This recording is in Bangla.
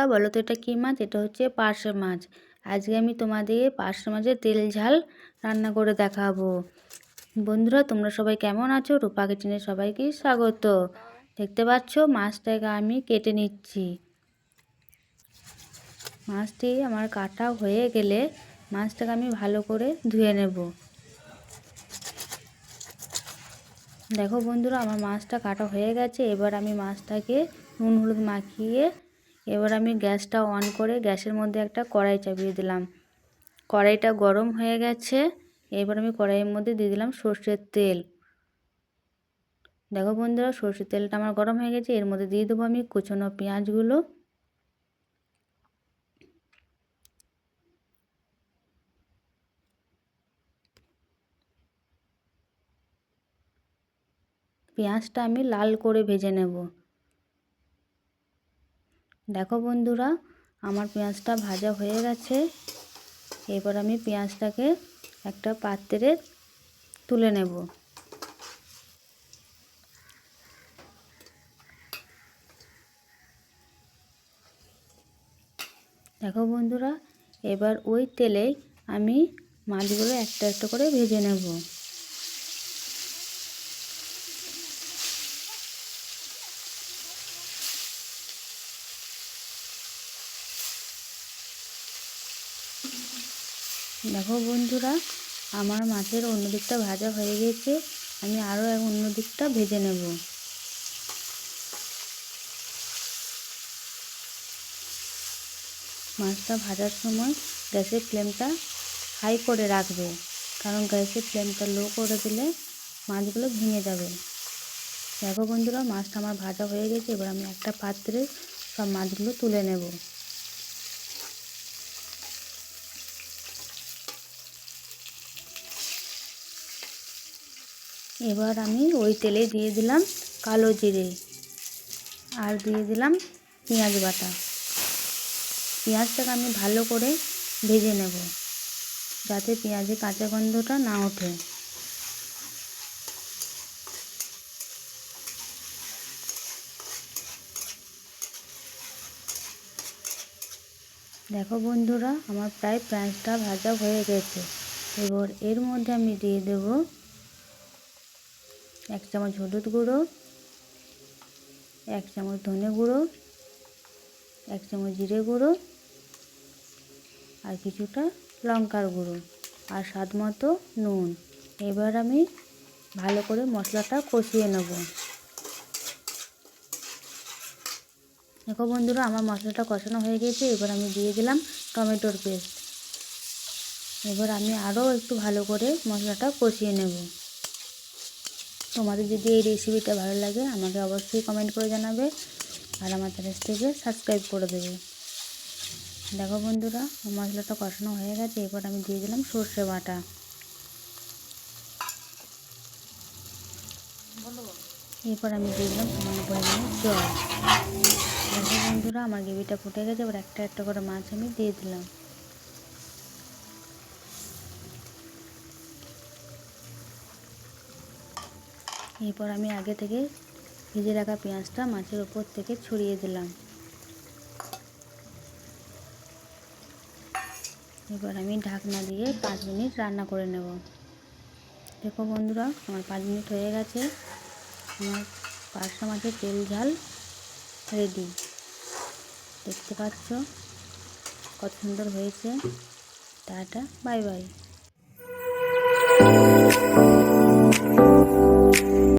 বন্ধুরা, বলো তো এটা কী মাছ? এটা হচ্ছে পার্শে মাছ। আজকে আমি তোমাদের পার্শে মাছের তেল ঝাল রান্না করে দেখাবো। বন্ধুরা, তোমরা সবাই কেমন আছো? রূপা কিচেনে সবাইকে স্বাগত। দেখতে পাচ্ছ মাছটাকে আমি কেটে নিচ্ছি। মাছটি আমার কাটা হয়ে গেলে মাছটাকে আমি ভালো করে ধুয়ে নেব। দেখো বন্ধুরা, আমার মাছটা কাটা হয়ে গেছে। এবার আমি মাছটাকে নুন হলুদ মাখিয়ে এবার আমি গ্যাসটা অন করে গ্যাসের মধ্যে একটা কড়াই চাপিয়ে দিলাম। কড়াইটা গরম হয়ে গেছে। এবার আমি কড়াইয়ের মধ্যে দিয়ে দিলাম সর্ষের তেল। দেখো বন্ধুরা, সর্ষের তেলটা আমার গরম হয়ে গেছে। এর মধ্যে দিয়ে দেবো আমি কুচনো পেঁয়াজগুলো। পেঁয়াজটা আমি লাল করে ভেজে নেব। দেখো বন্ধুরা, আমার পেঁয়াজটা ভাজা হয়ে গেছে। এবার আমি পেঁয়াজটাকে একটা পাত্রে তুলে নেব। দেখো বন্ধুরা, এবার ওই তেলেই আমি মাছগুলো একটা একটা করে ভেজে নেব। দেখো বন্ধুরা, আমার মাছের অন্য দিকটা ভাজা হয়ে গেছে। আমি আরও অন্য দিকটা ভেজে নেব। মাছটা ভাজার সময় গ্যাসের ফ্লেমটা হাই করে রাখবে, কারণ গ্যাসের ফ্লেমটা লো করে দিলে মাছগুলো ভেঙে যাবে। দেখো বন্ধুরা, মাছটা আমার ভাজা হয়ে গেছে। এবার আমি একটা পাত্রে সব মাছগুলো তুলে নেব। এবার আমি ওই তেলে দিয়ে দিলাম কালো জিরে আর দিয়ে দিলাম পেঁয়াজ বাটা। পেঁয়াজটাকে আমি ভালো করে ভেজে নেব, যাতে পেঁয়াজের কাঁচা গন্ধটা না ওঠে। দেখো বন্ধুরা, আমার প্রায় পেঁয়াজটা ভাজা হয়ে গেছে। এবার এর মধ্যে আমি দিয়ে দেব 1 চামচ হলুদ গুঁড়ো, 1 চামচ ধনে গুঁড়ো, 1 চামচ জিরে গুঁড়ো আর কিছুটা লঙ্কার গুঁড়ো আর স্বাদ মতো নুন। এবার আমি ভালো করে মশলাটা কষিয়ে নেব। দেখো বন্ধুরা, আমার মশলাটা কষানো হয়ে গেছে। এবার আমি দিয়ে দিলাম টমেটোর পেস্ট। এবার আমি আরও একটু ভালো করে মশলাটা কষিয়ে নেব। তোমাদের যদি এই রেসিপিটা ভালো লাগে আমাকে অবশ্যই কমেন্ট করে জানাবে আর আমার চ্যানেলটিকে সাবস্ক্রাইব করে দেবে। দেখো বন্ধুরা, মশলাটা কষানো হয়ে গেছে। এবার আমি দিয়ে দিলাম সর্ষে বাটা। এরপর আমি দিয়ে দিলাম সামান্য পরিমাণে জল। দেখো বন্ধুরা, আমার গ্রেভিটা ফুটে গেছে। এবার একটা একটা করে মাছ আমি দিয়ে দিলাম। এরপর আমি আগে থেকে ভেজে রাখা পেঁয়াজটা মাছের ওপর থেকে ছড়িয়ে দিলাম। এবার আমি ঢাকনা দিয়ে 5 মিনিট রান্না করে নেব। দেখো বন্ধুরা, আমার 5 মিনিট হয়ে গেছে। আমার পার্শে মাছের তেল ঝাল রেডি। দেখতে পাচ্ছ কত সুন্দর হয়েছে। Tata, bye bye.